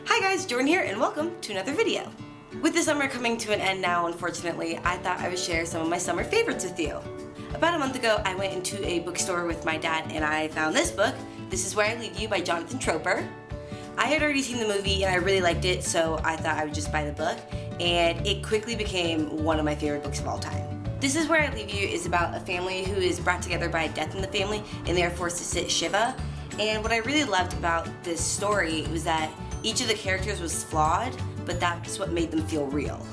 Hi guys, Jordyn here and welcome to another video. With the summer coming to an end now, unfortunately, I thought I would share some of my summer favorites with you. About a month ago, I went into a bookstore with my dad and I found this book, This Is Where I Leave You by Jonathan Troper. I had already seen the movie and I really liked it, so I thought I would just buy the book, and it quickly became one of my favorite books of all time. This Is Where I Leave You is about a family who is brought together by a death in the family and they are forced to sit Shiva. And what I really loved about this story was that each of the characters was flawed, but that's what made them feel real.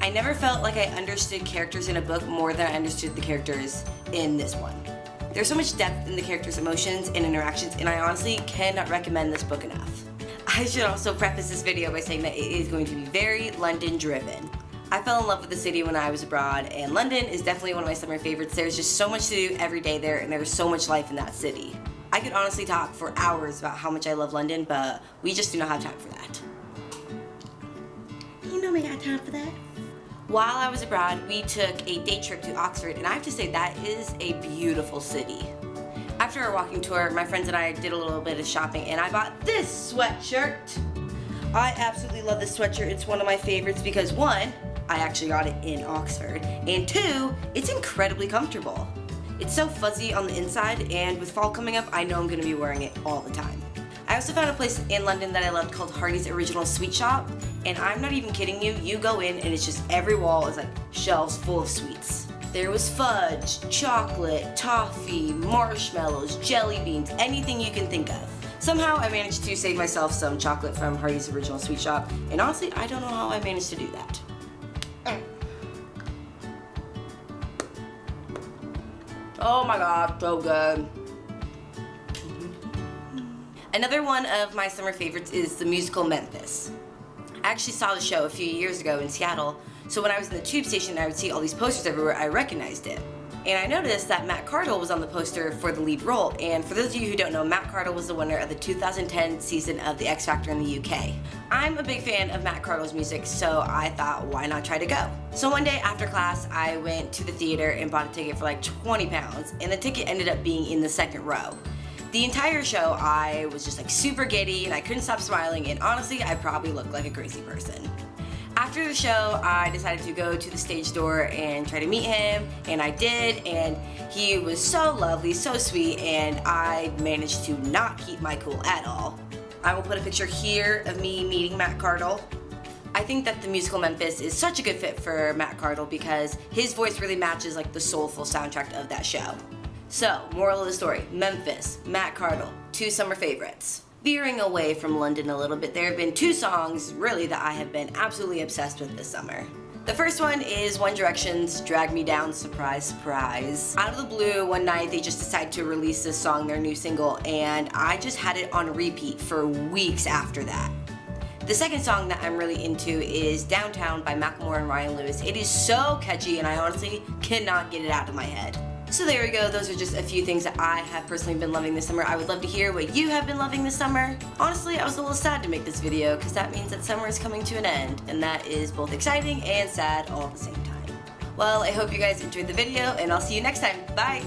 I never felt like I understood characters in a book more than I understood the characters in this one. There's so much depth in the characters' emotions and interactions, and I honestly cannot recommend this book enough. I should also preface this video by saying that it is going to be very London driven. I fell in love with the city when I was abroad, and London is definitely one of my summer favorites. There's just so much to do every day there, and there's so much life in that city. I could honestly talk for hours about how much I love London, but we just do not have time for that. You know we got time for that. While I was abroad, we took a day trip to Oxford, and I have to say that is a beautiful city. After our walking tour, my friends and I did a little bit of shopping, and I bought this sweatshirt. I absolutely love this sweatshirt. It's one of my favorites because one, I actually got it in Oxford, and two, it's incredibly comfortable. It's so fuzzy on the inside, and with fall coming up, I know I'm going to be wearing it all the time. I also found a place in London that I loved called Harveys Original Sweet Shop, and I'm not even kidding you, you go in and it's just every wall is like shelves full of sweets. There was fudge, chocolate, toffee, marshmallows, jelly beans, anything you can think of. Somehow I managed to save myself some chocolate from Harveys Original Sweet Shop, and honestly, I don't know how I managed to do that. Oh my god, so good. Another one of my summer favorites is the musical Memphis. I actually saw the show a few years ago in Seattle, so when I was in the tube station and I would see all these posters everywhere, I recognized it. And I noticed that Matt Cardle was on the poster for the lead role, and for those of you who don't know, Matt Cardle was the winner of the 2010 season of The X Factor in the UK. I'm a big fan of Matt Cardle's music, so I thought, why not try to go? So one day after class, I went to the theater and bought a ticket for like 20 pounds, and the ticket ended up being in the second row. The entire show, I was just like super giddy, and I couldn't stop smiling, and honestly, I probably looked like a crazy person. After the show, I decided to go to the stage door and try to meet him, and I did, and he was so lovely, so sweet, and I managed to not keep my cool at all. I will put a picture here of me meeting Matt Cardle. I think that the musical Memphis is such a good fit for Matt Cardle because his voice really matches like the soulful soundtrack of that show. So, moral of the story, Memphis, Matt Cardle, two summer favorites. Veering away from London a little bit, there have been two songs, really, that I have been absolutely obsessed with this summer. The first one is One Direction's Drag Me Down, Surprise, Surprise. Out of the blue, one night they just decided to release this song, their new single, and I just had it on repeat for weeks after that. The second song that I'm really into is Downtown by Macklemore and Ryan Lewis. It is so catchy and I honestly cannot get it out of my head. So there we go, those are just a few things that I have personally been loving this summer. I would love to hear what you have been loving this summer. Honestly, I was a little sad to make this video because that means that summer is coming to an end, and that is both exciting and sad all at the same time. Well, I hope you guys enjoyed the video, and I'll see you next time. Bye!